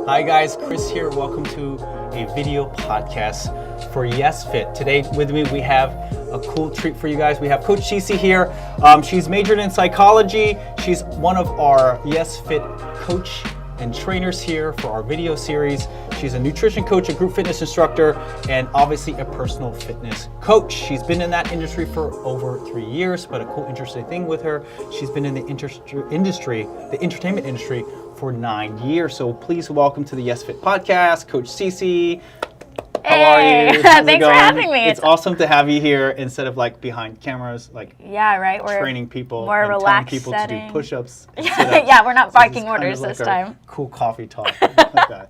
Hi guys, Chris here. Welcome to a video podcast for Yes.Fit. Today with me we have a cool treat for you guys. We have Coach Cece here. She's majored in psychology. She's one of our Yes.Fit coach and trainers here for our video series. She's a nutrition coach, a group fitness instructor, and obviously a personal fitness coach. She's been in that industry for over 3 years, but a cool interesting thing with her, she's been in the entertainment industry for 9 years. So please welcome to the Yes.Fit podcast, Coach Cece. How are you? Thanks for having me. It's awesome to have you here instead of like behind cameras, like We're training people more and relaxed telling people setting. to do push-ups. Yeah, we're not barking orders like this time. Cool coffee talk like that.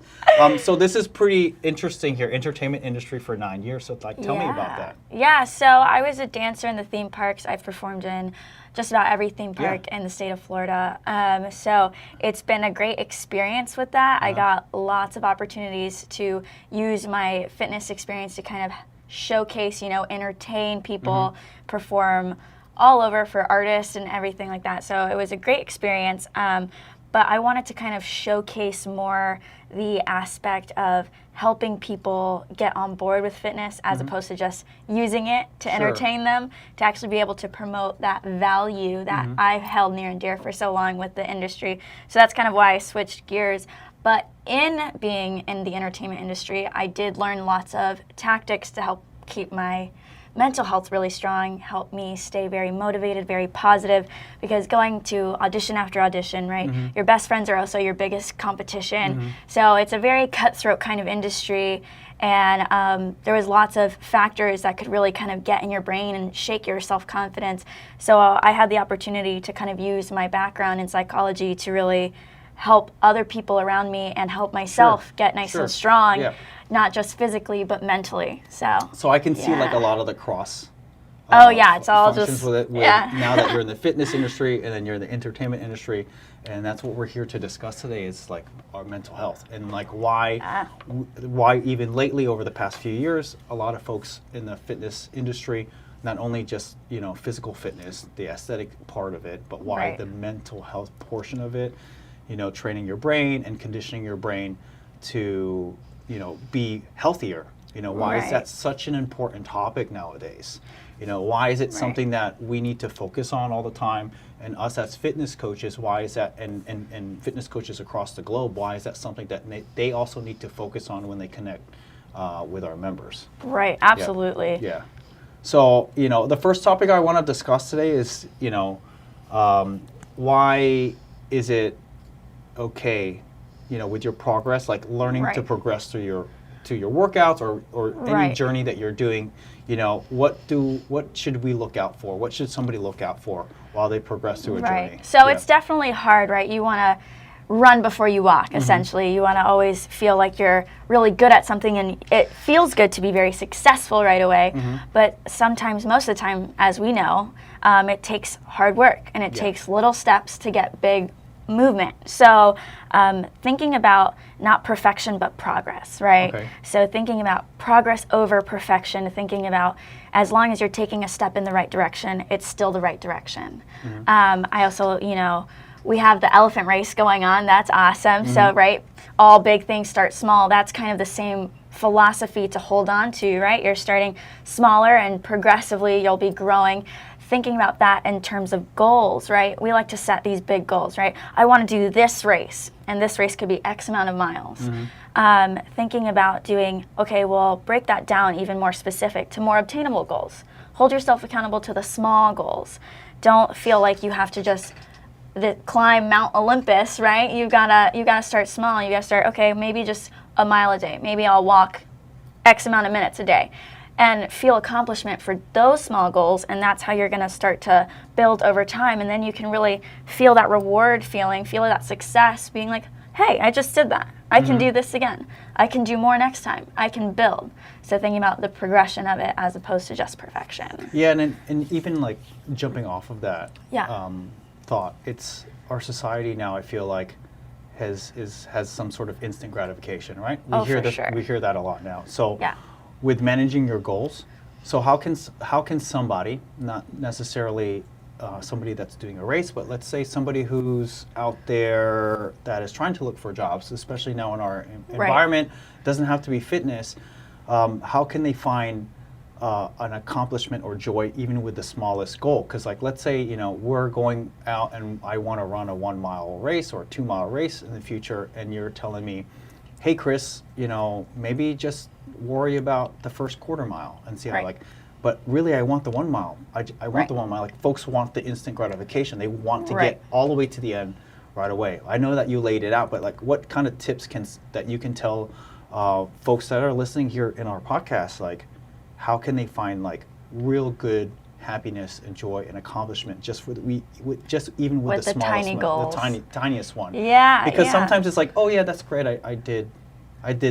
So this is pretty interesting here, entertainment industry for 9 years. So like, tell me about that. Yeah, so I was a dancer in the theme parks. I've performed in just about every theme park in the state of Florida. So it's been a great experience with that. I got lots of opportunities to use my fitness experience to kind of showcase, entertain people, perform all over for artists and everything like that. So it was a great experience. But I wanted to kind of showcase more the aspect of helping people get on board with fitness as opposed to just using it to entertain them, to actually be able to promote that value that I held near and dear for so long with the industry. So that's kind of why I switched gears. But in being in the entertainment industry, I did learn lots of tactics to help keep my mental health really strong, help me stay very motivated, very positive, because going to audition after audition, right? Your best friends are also your biggest competition. So it's a very cutthroat kind of industry, and there was lots of factors that could really kind of get in your brain and shake your self-confidence. So I had the opportunity to kind of use my background in psychology to really help other people around me and help myself get nice and strong, not just physically but mentally. So I can see like a lot of the cross. It's all just with it. Now that you're in the fitness industry and then you're in the entertainment industry, and that's what we're here to discuss today is like our mental health and like why even lately over the past few years, a lot of folks in the fitness industry, not only just physical fitness, the aesthetic part of it, but why the mental health portion of it. Training your brain and conditioning your brain to, be healthier. Why is that such an important topic nowadays? Why is it something that we need to focus on all the time? And us as fitness coaches, why is that, and fitness coaches across the globe, why is that something that they also need to focus on when they connect with our members? Right, absolutely. Yeah. So, the first topic I want to discuss today is, why is it okay, with your progress, like learning to progress through your workouts or any journey that you're doing, what should we look out for? What should somebody look out for while they progress through a journey? So it's definitely hard, right? You want to run before you walk, essentially. You want to always feel like you're really good at something, and it feels good to be very successful right away. But sometimes, most of the time, as we know, it takes hard work and it takes little steps to get big movement. So thinking about not perfection but progress, right? So thinking about progress over perfection, thinking about as long as you're taking a step in the right direction, it's still the right direction. I also, we have the elephant race going on. That's awesome. So, right, all big things start small. That's kind of the same philosophy to hold on to, right? You're starting smaller and progressively you'll be growing. Thinking about that in terms of goals, right? We like to set these big goals, right? I want to do this race, and this race could be X amount of miles. Thinking about doing, break that down even more specific to more obtainable goals. Hold yourself accountable to the small goals. Don't feel like you have to just climb Mount Olympus, right? You gotta start small. You gotta start, maybe just a mile a day. Maybe I'll walk X amount of minutes a day. And feel accomplishment for those small goals, and that's how you're going to start to build over time. And then you can really feel that reward feeling, feel that success, being like, hey, I just did that. I can do this again. I can do more next time. I can build. So thinking about the progression of it as opposed to just perfection. Yeah, and even like jumping off of that thought, it's our society now, I feel like, has some sort of instant gratification, right? We hear that a lot now. So with managing your goals, so how can somebody, not necessarily somebody that's doing a race, but let's say somebody who's out there that is trying to look for jobs, especially now in our environment, doesn't have to be fitness. How can they find an accomplishment or joy even with the smallest goal? Because like, let's say, we're going out and I want to run a 1 mile race or a 2 mile race in the future, and you're telling me, hey Chris, maybe just worry about the first quarter mile and see how but really I want the 1 mile. I want the 1 mile. Like, folks want the instant gratification. They want to get all the way to the end right away. I know that you laid it out, but like, what kind of tips that you can tell folks that are listening here in our podcast, like, how can they find like real good happiness and joy and accomplishment just with the smallest tiny goals, the tiniest one? Yeah. Because sometimes it's like, oh yeah, that's great. I did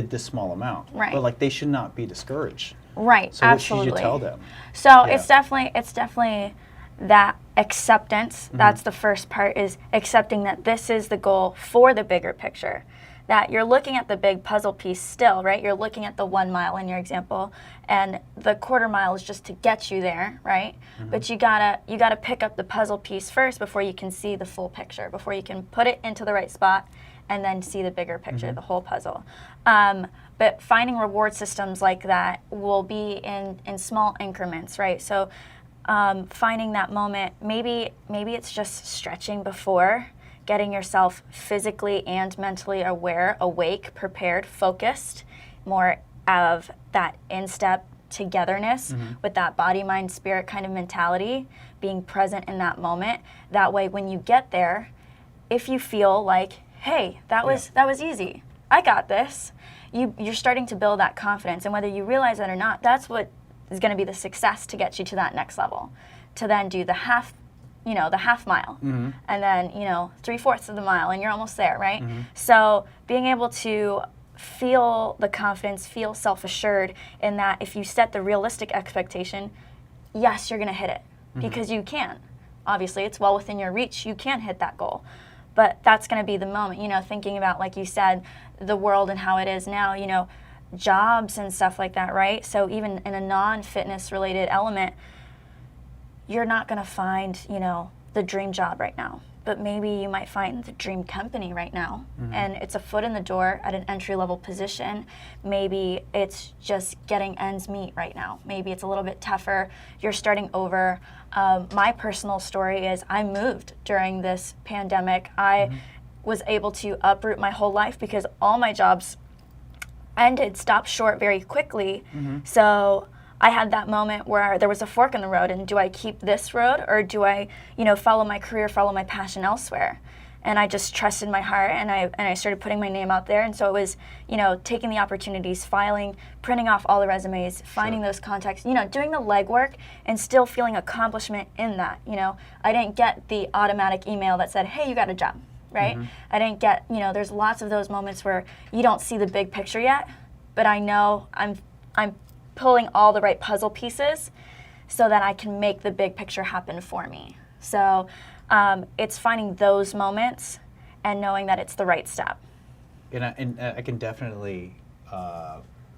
this small amount. Right. But like, they should not be discouraged. Right. So absolutely. What should you tell them? So it's definitely that acceptance. Mm-hmm. That's the first part, is accepting that this is the goal for the bigger picture. That you're looking at the big puzzle piece still, right? You're looking at the 1 mile in your example, and the quarter mile is just to get you there, right? Mm-hmm. But you gotta pick up the puzzle piece first before you can see the full picture, before you can put it into the right spot and then see the bigger picture, the whole puzzle. But finding reward systems like that will be in small increments, right? So finding that moment, maybe it's just stretching before, getting yourself physically and mentally aware, awake, prepared, focused, more of that in-step togetherness with that body, mind, spirit kind of mentality, being present in that moment. That way, when you get there, if you feel like, hey, that was easy, I got this, you're starting to build that confidence. And whether you realize it or not, that's what is going to be the success to get you to that next level, to then do the half mile, and then 3/4 of the mile, and you're almost there, right? So being able to feel the confidence, feel self-assured in that if you set the realistic expectation, yes, you're going to hit it, because you can. Obviously, it's well within your reach. You can hit that goal. But that's going to be the moment, thinking about, like you said, the world and how it is now, jobs and stuff like that, right? So even in a non-fitness related element, you're not going to find, the dream job right now, but maybe you might find the dream company right now, and it's a foot in the door at an entry-level position. Maybe it's just getting ends meet right now. Maybe it's a little bit tougher. You're starting over. My personal story is I moved during this pandemic. I was able to uproot my whole life because all my jobs stopped short very quickly. So I had that moment where there was a fork in the road, and do I keep this road, or do I, follow my career, follow my passion elsewhere? And I just trusted my heart, and I started putting my name out there. And so it was, taking the opportunities, filing, printing off all the resumes, finding those contacts, doing the legwork, and still feeling accomplishment in that. I didn't get the automatic email that said, hey, you got a job, right? I didn't get, there's lots of those moments where you don't see the big picture yet, but I know I'm pulling all the right puzzle pieces so that I can make the big picture happen for me. So it's finding those moments and knowing that it's the right step. And I can definitely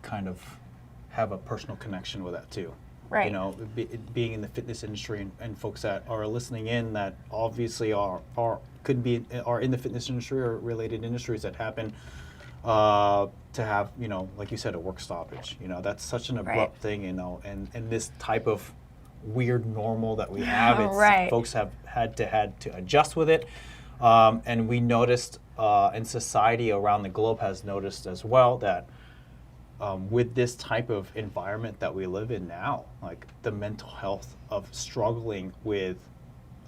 kind of have a personal connection with that too. Right. Being in the fitness industry, and folks that are listening in that obviously are in the fitness industry or related industries that happen to have, like you said, a work stoppage. That's such an abrupt thing, and this type of weird normal that we have, folks have had to adjust with it. And we noticed, and society around the globe has noticed as well, that with this type of environment that we live in now, like the mental health of struggling with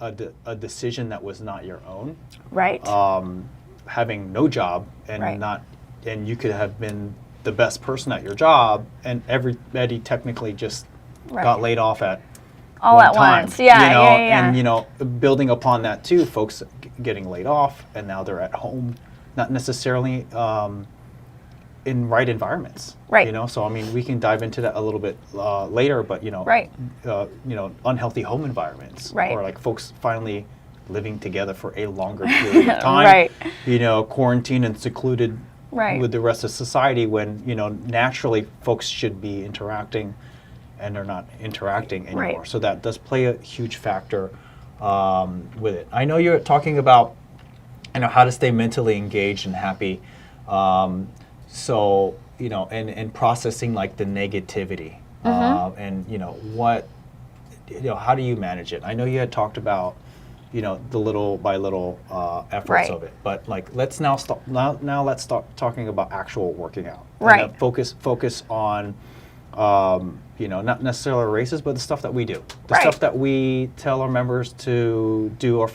a decision that was not your own. Right. Having no job and you could have been the best person at your job, and everybody technically just got laid off at all one at time, once. Yeah. And building upon that too, folks getting laid off, and now they're at home, not necessarily in right environments. Right. So I mean, we can dive into that a little bit later, but unhealthy home environments, or like folks finally living together for a longer period of time. Quarantined and secluded with the rest of society, when naturally folks should be interacting, and they're not interacting anymore. So that does play a huge factor with it. I know you're talking about, how to stay mentally engaged and happy. So, and processing like the negativity, and what, how do you manage it? I know you had talked about, the little by little efforts of it, but like let's now stop. Now let's start talking about actual working out. Right. And focus on, not necessarily races, but the stuff that we do, the stuff that we tell our members to do,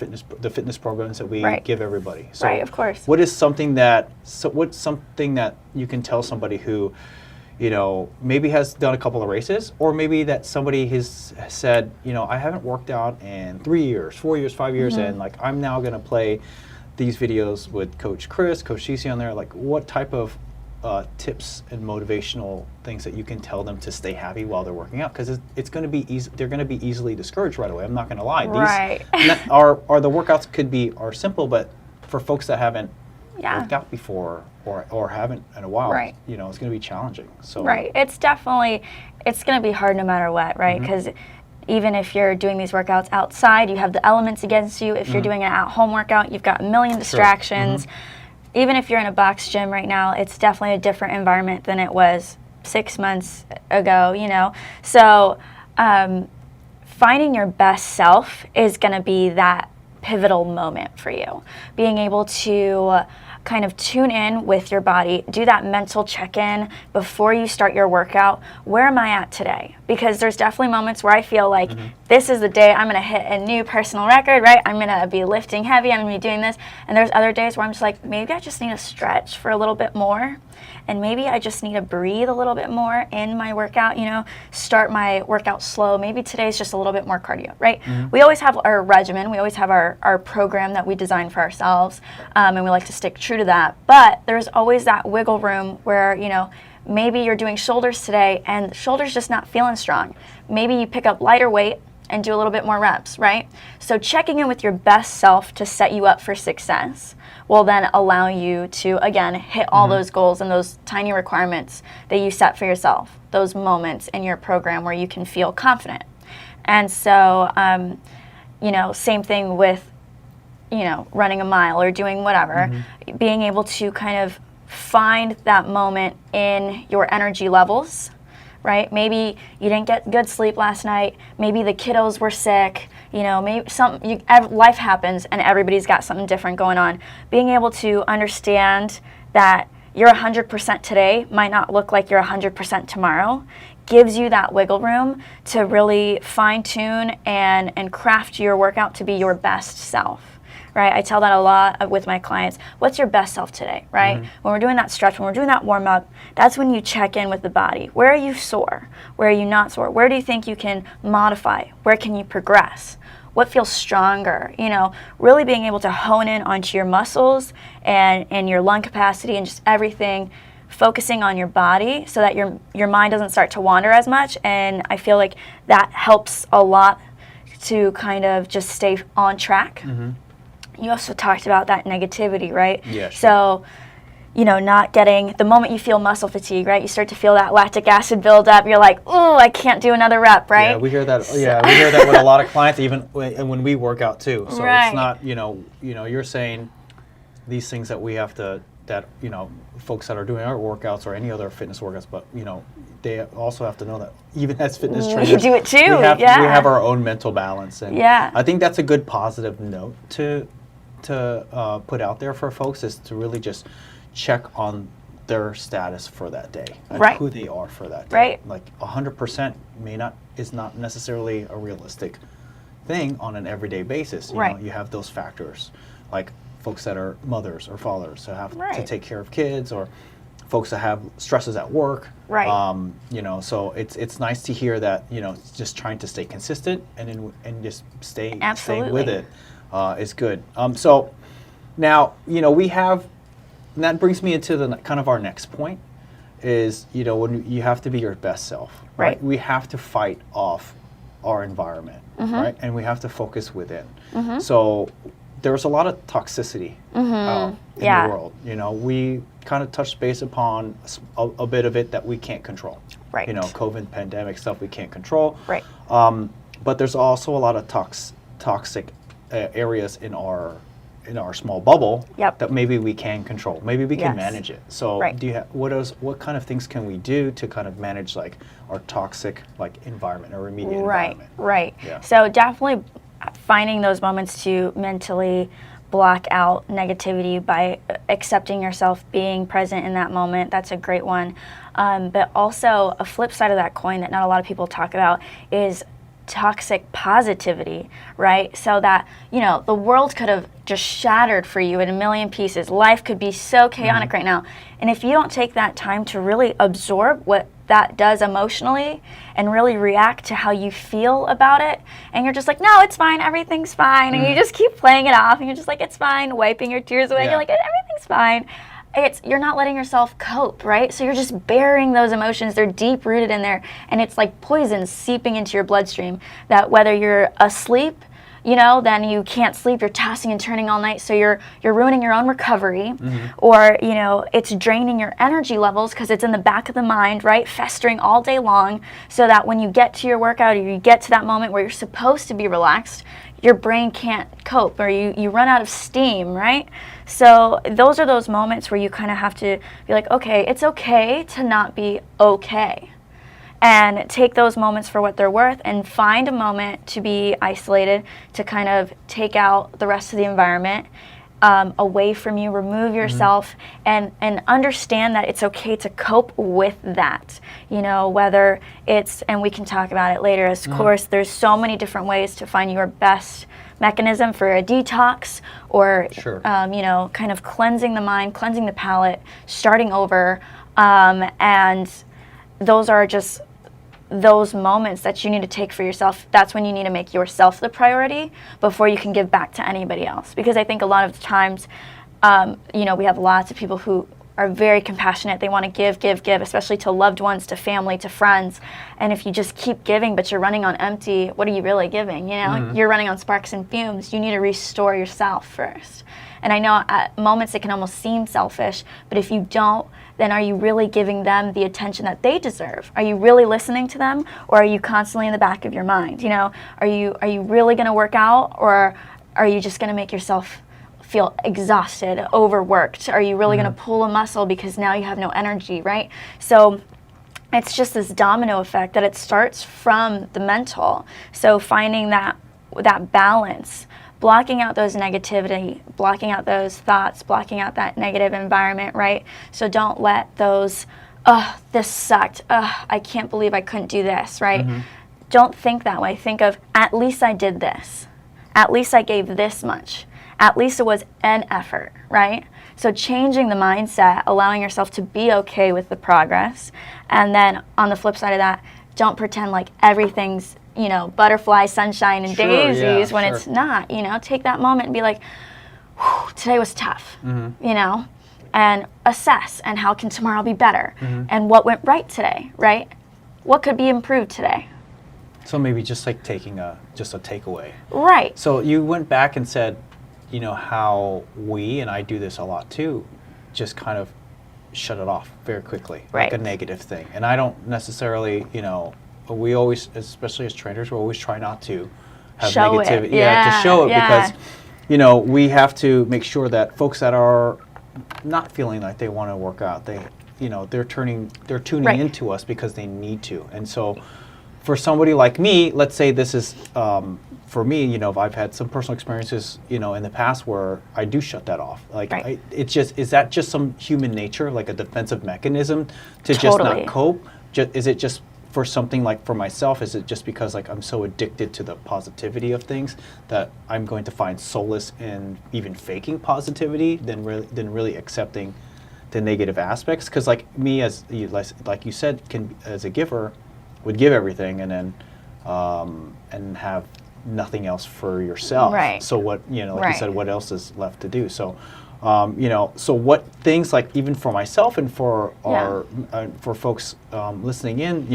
the fitness programs that we give everybody. So of course. what's something that you can tell somebody who, maybe has done a couple of races, or maybe that somebody has said, I haven't worked out in 3 years, 4 years, 5 years, and like I'm now going to play these videos with Coach Chris, Coach Cece on there. Like, what type of tips and motivational things that you can tell them to stay happy while they're working out? Because it's going to be easy. They're going to be easily discouraged right away. I'm not going to lie. These are the workouts are simple, but for folks that haven't worked out before or haven't in a while, it's going to be challenging. So it's going to be hard no matter what, right? Because even if you're doing these workouts outside, you have the elements against you. If you're doing an at-home workout, you've got a million distractions. Even if you're in a box gym right now, it's definitely a different environment than it was 6 months ago, So finding your best self is going to be that pivotal moment for you. Being able to kind of tune in with your body, do that mental check-in before you start your workout. Where am I at today? Because there's definitely moments where I feel like this is the day I'm going to hit a new personal record, right? I'm going to be lifting heavy, I'm going to be doing this. And there's other days where I'm just like, maybe I just need to stretch for a little bit more. And maybe I just need to breathe a little bit more in my workout, start my workout slow. Maybe today's just a little bit more cardio, right? We always have our regimen. We always have our program that we design for ourselves, and we like to stick true to that. But there's always that wiggle room where, maybe you're doing shoulders today and shoulders just not feeling strong. Maybe you pick up lighter weight and do a little bit more reps, right? So checking in with your best self to set you up for success will then allow you to, again, hit all those goals and those tiny requirements that you set for yourself, those moments in your program where you can feel confident. And so, same thing with, running a mile or doing whatever, being able to kind of find that moment in your energy levels, right? Maybe you didn't get good sleep last night. Maybe the kiddos were sick. Maybe life happens and everybody's got something different going on. Being able to understand that your 100% today might not look like your 100% tomorrow gives you that wiggle room to really fine tune and craft your workout to be your best self. Right? I tell that a lot with my clients. What's your best self today, right? When we're doing that stretch, when we're doing that warm-up, that's when you check in with the body. Where are you sore? Where are you not sore? Where do you think you can modify? Where can you progress? What feels stronger? Really being able to hone in onto your muscles and your lung capacity and just everything, focusing on your body so that your mind doesn't start to wander as much. And I feel like that helps a lot to kind of just stay on track. You also talked about that negativity, right? Yeah, sure. So, not getting, the moment you feel muscle fatigue, right? You start to feel that lactic acid build up. You're like, oh, I can't do another rep, right? Yeah, we hear that. We hear that with a lot of clients, even when we work out too. So it's not, you're saying these things that we have to, folks that are doing our workouts or any other fitness workouts, but they also have to know that even as fitness trainers, we do it too. We have our own mental balance, and yeah. I think that's a good positive note to put out there for folks, is to really just check on their status for that day, like who they are for that day. Right. Like 100% is not necessarily a realistic thing on an everyday basis. You have those factors, like folks that are mothers or fathers who have to take care of kids, or folks that have stresses at work. Right. So it's nice to hear that, just trying to stay consistent and just stay with it is good. So now, we have, and that brings me into the kind of our next point is, when you have to be your best self, right? We have to fight off our environment, right? And we have to focus within. So there's a lot of toxicity out in the world. We kind of touched base upon a bit of it that we can't control. Right. COVID pandemic stuff we can't control. Right. But there's also a lot of toxic areas in our small bubble Yep. that maybe we can control, maybe we can Yes. manage it. So Right. do you what kind of things can we do to kind of manage like our toxic like environment or immediate environment? Right. Yeah. So definitely finding those moments to mentally block out negativity by accepting yourself, being present in that moment. That's a great one. But also a flip side of that coin that not a lot of people talk about is toxic positivity, right? So that, the world could have just shattered for you in a million pieces. Life could be so chaotic right now. And if you don't take that time to really absorb what that does emotionally and really react to how you feel about it, and you're just like, no, it's fine, everything's fine, and you just keep playing it off, and you're just like, it's fine, wiping your tears away, Yeah. you're like, everything's fine. You're not letting yourself cope, right? So you're just burying those emotions. They're deep rooted in there, and it's like poison seeping into your bloodstream that whether you're asleep, then you can't sleep, you're tossing and turning all night, so you're ruining your own recovery, or, it's draining your energy levels because it's in the back of the mind, right, festering all day long, so that when you get to your workout or you get to that moment where you're supposed to be relaxed, your brain can't cope, or you run out of steam, right? So those are those moments where you kind of have to be like, okay, it's okay to not be okay. And take those moments for what they're worth and find a moment to be isolated, to kind of take out the rest of the environment away from you, remove yourself, and understand that it's okay to cope with that. Whether it's, and we can talk about it later, of course, there's so many different ways to find your best mechanism for a detox, or, Sure. kind of cleansing the mind, cleansing the palate, starting over, and those are just those moments that you need to take for yourself. That's when you need to make yourself the priority before you can give back to anybody else. Because I think a lot of times, we have lots of people who are very compassionate. They want to give, especially to loved ones, to family, to friends. And if you just keep giving, but you're running on empty, what are you really giving? You're running on sparks and fumes. You need to restore yourself first. And I know at moments it can almost seem selfish, but if you don't, then are you really giving them the attention that they deserve? Are you really listening to them, or are you constantly in the back of your mind? Are you really going to work out, or are you just going to make yourself feel exhausted, overworked? Are you really going to pull a muscle because now you have no energy, right? So it's just this domino effect that it starts from the mental. So finding that balance, blocking out those negativity, blocking out those thoughts, blocking out that negative environment, right? So don't let those, this sucked, I can't believe I couldn't do this, right? Don't think that way. Think of, at least I did this. At least I gave this much. At least it was an effort, right? So changing the mindset, allowing yourself to be okay with the progress. And then on the flip side of that, don't pretend like everything's butterfly, sunshine, and daisies when it's not. Take that moment and be like, today was tough, and assess, and how can tomorrow be better, and what went right today, right? What could be improved today? So maybe just like taking a takeaway. Right. So you went back and said, how we, and I do this a lot too, just kind of shut it off very quickly, Right. like a negative thing. And I don't necessarily, we always, especially as trainers, we always try not to have Show it. negativity. Yeah, to show it yeah. because, we have to make sure that folks that are not feeling like they want to work out, they're tuning Right. into us because they need to. And so for somebody like me, let's say this is, for me, I've had some personal experiences, in the past where I do shut that off. Like, Right. is that just some human nature, like a defensive mechanism to just Totally. not cope? Is it just for something like for myself? Is it just because like I'm so addicted to the positivity of things that I'm going to find solace in even faking positivity than really accepting the negative aspects? Because like me, as you said, as a giver, would give everything and then and have nothing else for yourself. Right. So what like Right. you said, what else is left to do? So so what things, like even for myself and for our for folks listening in,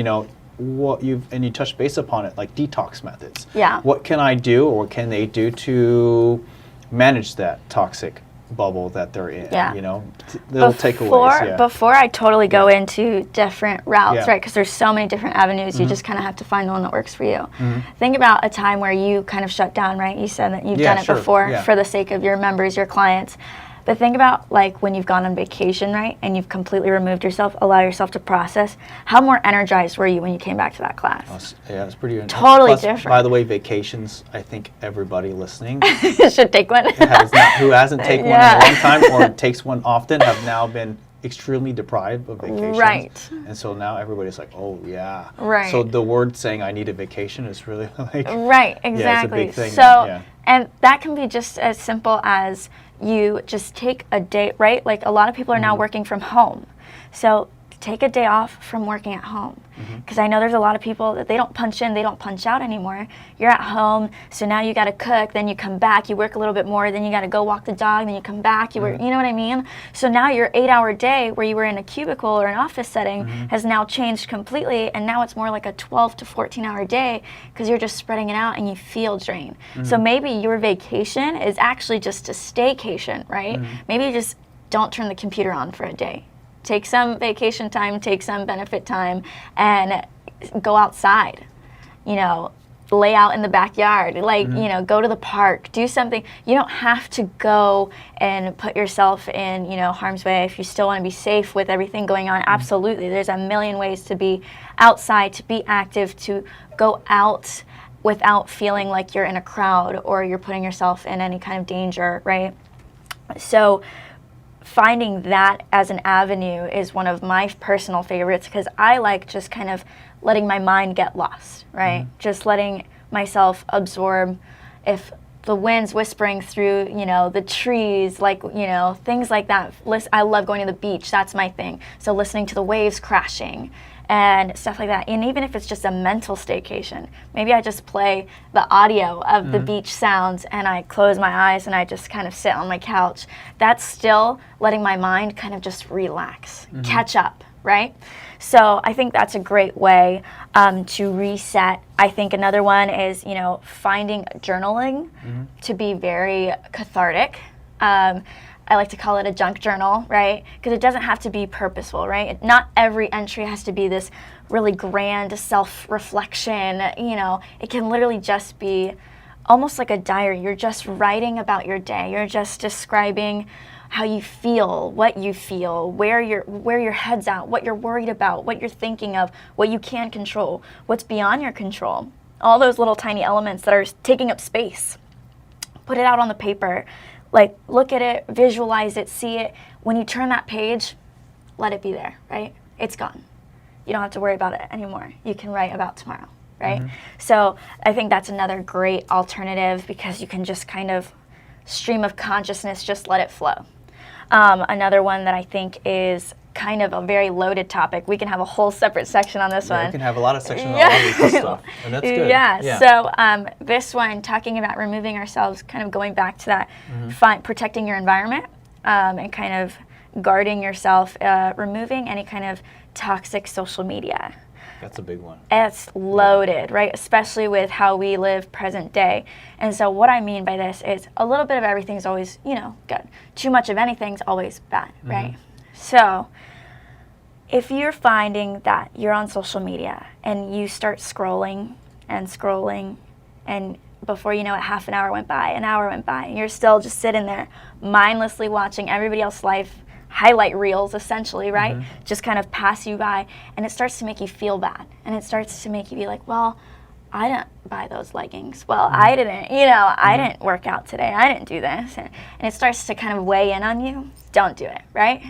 what you touched base upon it, like detox methods. Yeah. What can I do, or what can they do to manage that toxic bubble that they're in. Yeah. You know, little takeaways. Yeah. Before I totally go into different routes, Yeah. right? Because there's so many different avenues. You just kind of have to find the one that works for you. Think about a time where you kind of shut down, right? You said that you've done it sure. before Yeah. for the sake of your members, your clients. But think about like when you've gone on vacation, right? And you've completely removed yourself, allow yourself to process. How more energized were you when you came back to that class? Yeah, it's pretty Totally Plus, different. By the way, vacations, I think everybody listening Should take one. who hasn't taken one in a long time or takes one often have now been extremely deprived of vacations. Right. And so now everybody's like, oh, yeah. Right. So the word saying I need a vacation is really like... Right, exactly. Yeah, it's a big thing. So, and that can be just as simple as you just take a day, right? Like a lot of people are now working from home. So take a day off from working at home. Because I know there's a lot of people that they don't punch in, they don't punch out anymore. You're at home, so now you got to cook, then you come back, you work a little bit more, then you got to go walk the dog, then you come back, you work, you know what I mean? So now your 8-hour day where you were in a cubicle or an office setting has now changed completely, and now it's more like a 12 to 14-hour day because you're just spreading it out and you feel drained. So maybe your vacation is actually just a staycation, right? Maybe you just don't turn the computer on for a day. Take some vacation time, take some benefit time, and go outside. You know, lay out in the backyard, like, you know, go to the park, do something. You don't have to go and put yourself in, you know, harm's way if you still want to be safe with everything going on. Absolutely. There's a million ways to be outside, to be active, to go out without feeling like you're in a crowd or you're putting yourself in any kind of danger, right? So finding that as an avenue is one of my personal favorites because I like just kind of letting my mind get lost, right? Just letting myself absorb if the wind's whispering through, you know, the trees, like, you know, things like that. I love going to the beach. That's my thing. So listening to the waves crashing and stuff like that. And even if it's just a mental staycation, maybe I just play the audio of the beach sounds and I close my eyes and I just kind of sit on my couch. That's still letting my mind kind of just relax, catch up, right? So I think that's a great way to reset. I think another one is, you know, finding journaling to be very cathartic. I like to call it a junk journal, right? Because it doesn't have to be purposeful, right? Not every entry has to be this really grand self-reflection, you know. It can literally just be almost like a diary. You're just writing about your day. You're just describing how you feel, what you feel, where your head's at, what you're worried about, what you're thinking of, what you can control, what's beyond your control. All those little tiny elements that are taking up space. Put it out on the paper. Like, look at it, visualize it, see it. When you turn that page, let it be there, right? It's gone. You don't have to worry about it anymore. You can write about tomorrow, right? So I think that's another great alternative because you can just kind of stream of consciousness, just let it flow. Another one that I think is kind of a very loaded topic. We can have a whole separate section on this one. We can have a lot of sections on all this stuff, and that's good. Yeah. So this one, talking about removing ourselves, kind of going back to that, protecting your environment and kind of guarding yourself, removing any kind of toxic social media. That's a big one. It's loaded, right? Especially with how we live present day. And so what I mean by this is a little bit of everything is always, you know, good. Too much of anything's always bad, right? So if you're finding that you're on social media and you start scrolling and scrolling, and before you know it, half an hour went by, an hour went by, and you're still just sitting there mindlessly watching everybody else's life, highlight reels essentially, right? Just kind of pass you by, and it starts to make you feel bad, and it starts to make you be like, well, I didn't buy those leggings. Well, I didn't, you know, I didn't work out today. I didn't do this. And it starts to kind of weigh in on you. Don't do it, right?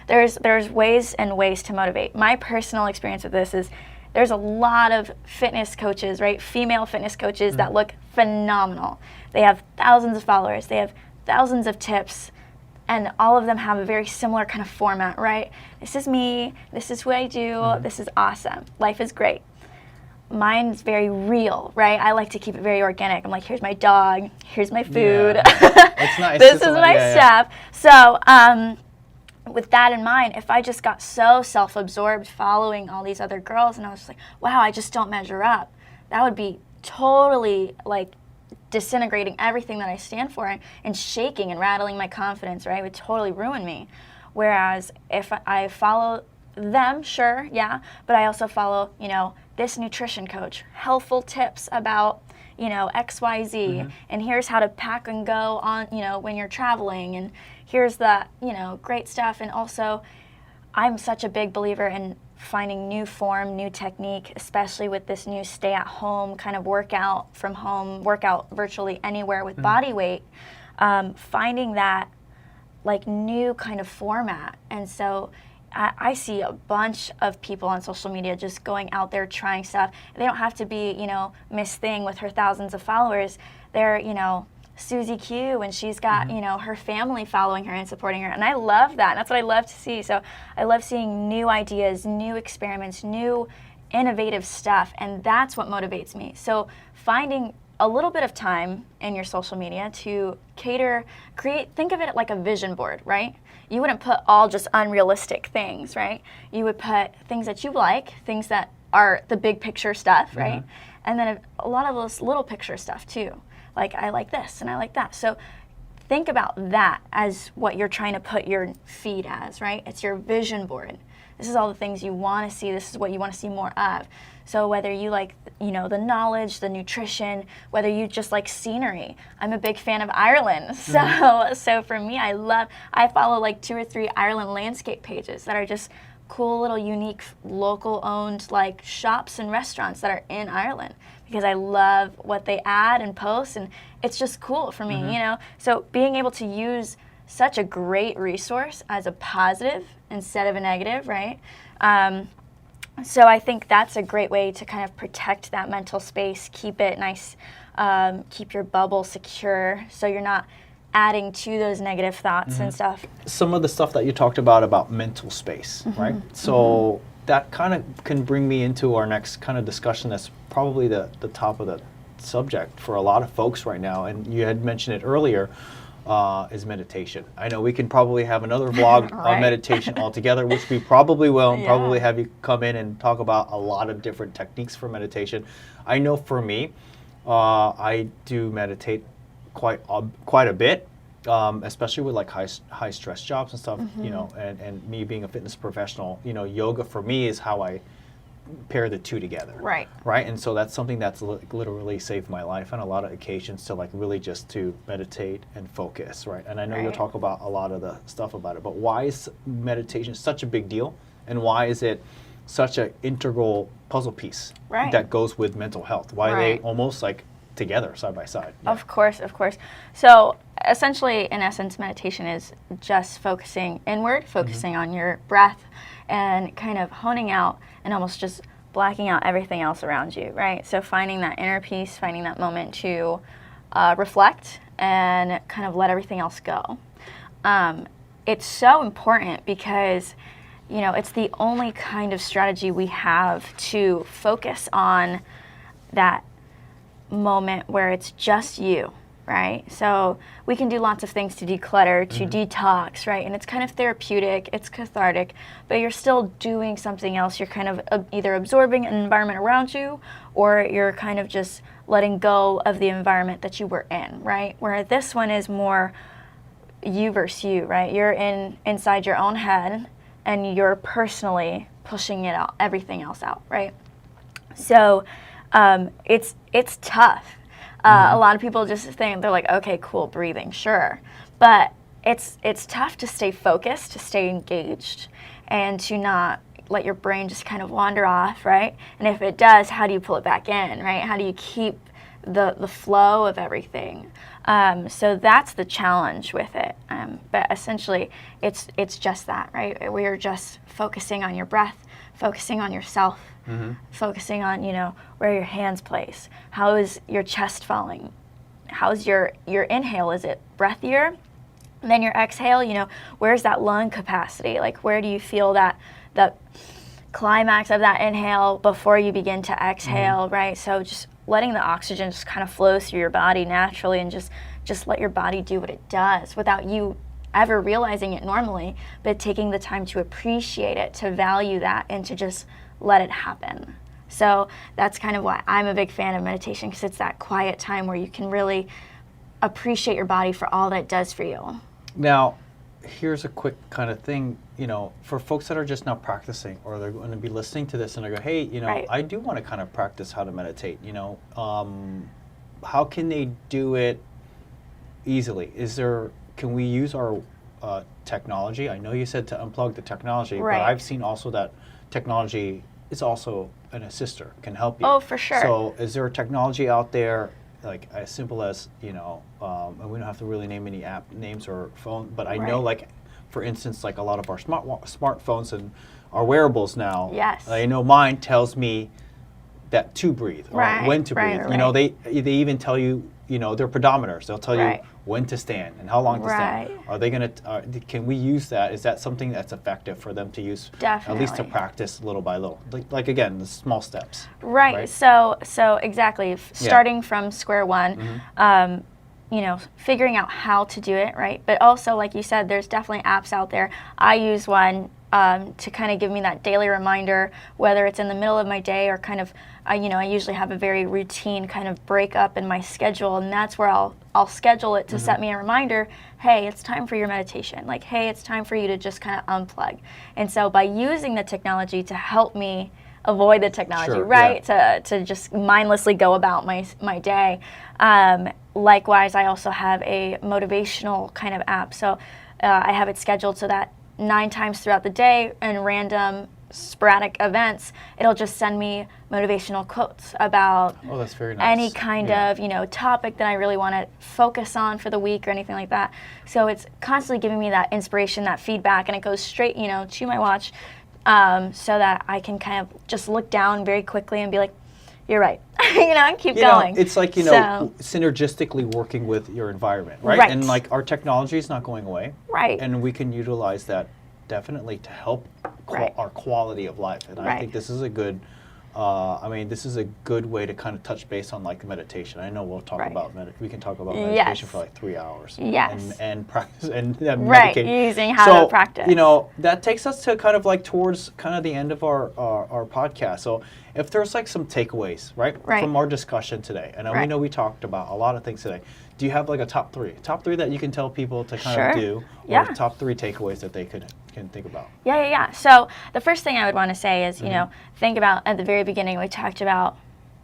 There's ways and ways to motivate. My personal experience with this is there's a lot of fitness coaches, right? Female fitness coaches that look phenomenal. They have thousands of followers. They have thousands of tips. And all of them have a very similar kind of format, right? This is me. This is who I do. This is awesome. Life is great. Mine's very real, right? I like to keep it very organic. I'm like, here's my dog. Here's my food. It's nice. This is my stuff. So with that in mind, if I just got so self-absorbed following all these other girls and I was just like, wow, I just don't measure up, that would be totally like disintegrating everything that I stand for and shaking and rattling my confidence, right? It would totally ruin me. Whereas if I follow them, sure, yeah, but I also follow, you know, this nutrition coach, helpful tips about, you know, XYZ, and here's how to pack and go on, you know, when you're traveling, and here's the, you know, great stuff. And also, I'm such a big believer in finding new form, new technique, especially with this new stay-at-home kind of workout from home, workout virtually anywhere with body weight, finding that like new kind of format. And so I see a bunch of people on social media just going out there trying stuff. They don't have to be, you know, Miss Thing with her thousands of followers. They're, you know, Susie Q, and she's got, you know, her family following her and supporting her. And I love that. And that's what I love to see. So I love seeing new ideas, new experiments, new innovative stuff. And that's what motivates me. So finding a little bit of time in your social media to think of it like a vision board, right? You wouldn't put all just unrealistic things, right? You would put things that you like, things that are the big picture stuff, right? And then a lot of those little picture stuff too. Like, I like this and I like that. So think about that as what you're trying to put your feed as, right? It's your vision board. This is all the things you want to see. This is what you want to see more of. So whether you like, you know, the knowledge, the nutrition, whether you just like scenery. I'm a big fan of Ireland. So for me, I follow like 2 or 3 Ireland landscape pages that are just cool little unique local owned like shops and restaurants that are in Ireland, because I love what they add and post, and it's just cool for me, you know? So being able to use such a great resource as a positive instead of a negative, right? So I think that's a great way to kind of protect that mental space, keep it nice, keep your bubble secure so you're not adding to those negative thoughts and stuff. Some of the stuff that you talked about mental space, right? So that kind of can bring me into our next kind of discussion that's probably the top of the subject for a lot of folks right now. And you had mentioned it earlier, is meditation. I know we can probably have another vlog on meditation altogether, which we probably will, and probably have you come in and talk about a lot of different techniques for meditation. I know for me, I do meditate quite a bit, especially with like high stress jobs and stuff, you know, and me being a fitness professional, you know, yoga for me is how I pair the two together. Right. And so that's something that's literally saved my life on a lot of occasions, to like really just to meditate and focus, right? And I know you'll talk about a lot of the stuff about it, but why is meditation such a big deal, and why is it such an integral puzzle piece that goes with mental health? Why are they almost like together, side by side? Of course. So essentially, in essence, meditation is just focusing inward, focusing on your breath, and kind of honing out and almost just blacking out everything else around you, right? So finding that inner peace, finding that moment to reflect and kind of let everything else go. It's so important because, you know, it's the only kind of strategy we have to focus on that moment where it's just you, right? So we can do lots of things to declutter, to detox, right? And it's kind of therapeutic, it's cathartic, but you're still doing something else. You're kind of either absorbing an environment around you, or you're kind of just letting go of the environment that you were in, right? Where this one is more you versus you, right? You're inside your own head, and you're personally pushing it out, everything else out, right? So it's tough. A lot of people just think, they're like, okay, cool, breathing, sure. But it's tough to stay focused, to stay engaged, and to not let your brain just kind of wander off, right? And if it does, how do you pull it back in, right? How do you keep the flow of everything? So that's the challenge with it. But essentially, it's just that, right? We're just focusing on your breath, focusing on yourself, focusing on, you know, where your hands place. How is your chest falling? How's your inhale? Is it breathier than your exhale? You know, where's that lung capacity? Like, where do you feel that the climax of that inhale before you begin to exhale, right? So just letting the oxygen just kind of flow through your body naturally, and just let your body do what it does without you ever realizing it normally, but taking the time to appreciate it, to value that, and to just let it happen. So that's kind of why I'm a big fan of meditation, because it's that quiet time where you can really appreciate your body for all that it does for you. Now, here's a quick kind of thing, for folks that are just now practicing, or they're going to be listening to this and they go, hey, Right. I do want to kind of practice how to meditate, how can they do it easily? Can we use our technology? I know you said to unplug the technology, Right. but I've seen also that technology is also an assister, can help you. Oh, for sure. So is there a technology out there, like as simple as, and we don't have to really name any app names or phone, but I know, Right. like, for instance, like a lot of our smartphones and our wearables now, Yes. I know mine tells me that to breathe, or Right, when to right, breathe. right. They even tell you, their pedometers. They'll tell Right. you when to stand and how long to stand. Right. Are they going to? Can we use that? Is that something that's effective for them to use? At least to Definitely. practice little by little. Like again, the small steps. Right. So exactly. Starting from square one, figuring out how to do it, right? But also, like you said, there's definitely apps out there. I use one to kind of give me that daily reminder, whether it's in the middle of my day or kind of, I usually have a very routine kind of break up in my schedule, and that's where I'll schedule it to set me a reminder. Hey, it's time for your meditation. Like, hey, it's time for you to just kind of unplug. And so by using the technology to help me avoid the technology, Sure, right? To just mindlessly go about my day. Likewise, I also have a motivational kind of app. So I have it scheduled so that 9 times throughout the day in random sporadic events, it'll just send me motivational quotes about Oh, that's very nice. any kind of topic that I really want to focus on for the week or anything like that. So it's constantly giving me that inspiration, that feedback, and it goes straight to my watch, so that I can kind of just look down very quickly and be like, you're right, and keep going. It's like, So- synergistically working with your environment, right? Right. And like our technology is not going away. Right. And we can utilize that definitely to help Right. our quality of life. And I Right. think this is a good, this is a good way to kind of touch base on like meditation. I know we'll talk Right. about we can talk about Yes. meditation for like 3 hours. Yes. And practice and Right, medicate. using how So, to practice. that takes us to kind of like towards kind of the end of our podcast. So if there's like some takeaways, right, Right. from our discussion today, and we Right. know we talked about a lot of things today. Do you have like a top three that you can tell people to kind Sure. of do, or Yeah. top 3 takeaways that they can think about? Yeah. So the first thing I would want to say is, Mm-hmm. think about at the very beginning, we talked about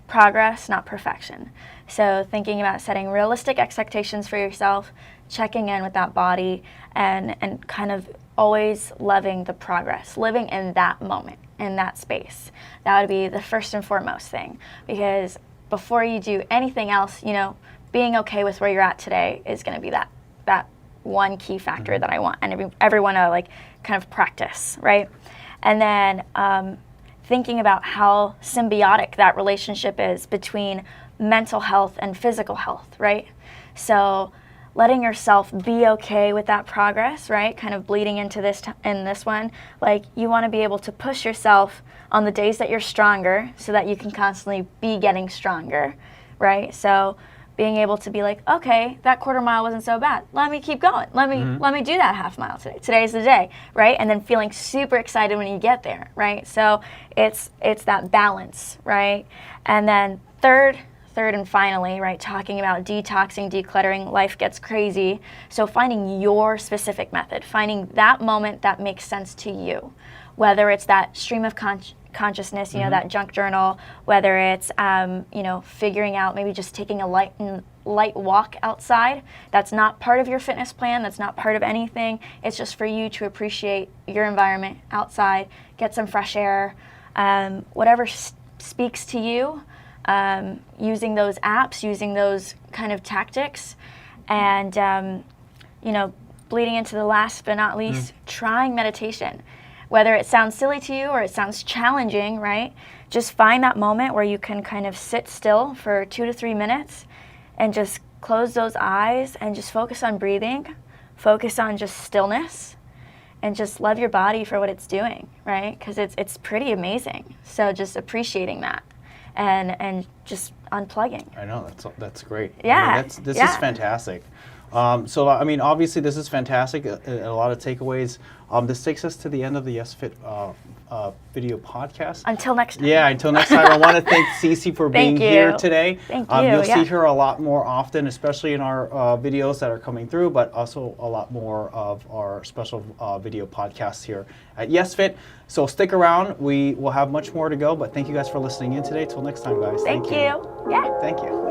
progress, not perfection. So thinking about setting realistic expectations for yourself, checking in with that body, and kind of always loving the progress, living in that moment, in that space. That would be the first and foremost thing, because before you do anything else, being okay with where you're at today is going to be that one key factor that I want and everyone to like kind of practice, right? And then thinking about how symbiotic that relationship is between mental health and physical health, right? So letting yourself be okay with that progress, right? Kind of bleeding into this in this one, like you want to be able to push yourself on the days that you're stronger so that you can constantly be getting stronger, right? So being able to be like, okay, that quarter mile wasn't so bad. Let me keep going. Let me do that half mile today. Today's the day, right? And then feeling super excited when you get there, right? So it's that balance, right? And then third and finally, right, talking about detoxing, decluttering, life gets crazy. So finding your specific method, finding that moment that makes sense to you, whether it's that stream of consciousness, that junk journal, whether it's, figuring out maybe just taking a light walk outside. That's not part of your fitness plan. That's not part of anything. It's just for you to appreciate your environment outside, get some fresh air, whatever speaks to you, using those apps, using those kind of tactics, and, bleeding into the last but not least, trying meditation. Whether it sounds silly to you or it sounds challenging, right? Just find that moment where you can kind of sit still for 2 to 3 minutes and just close those eyes and just focus on breathing, focus on just stillness, and just love your body for what it's doing, right? Because it's pretty amazing. So just appreciating that and just unplugging. I know, that's great. Yeah, This is fantastic. So, obviously this is fantastic, a lot of takeaways. This takes us to the end of the Yes.Fit video podcast. Until next time. Yeah, until next time, I want to thank Cece for being Thank here you. today. Thank you, You'll yeah. see her a lot more often, especially in our videos that are coming through, but also a lot more of our special video podcasts here at Yes.Fit. So stick around. We will have much more to go, but thank you guys for listening in today. Till next time, guys. Thank you. Yeah. Thank you.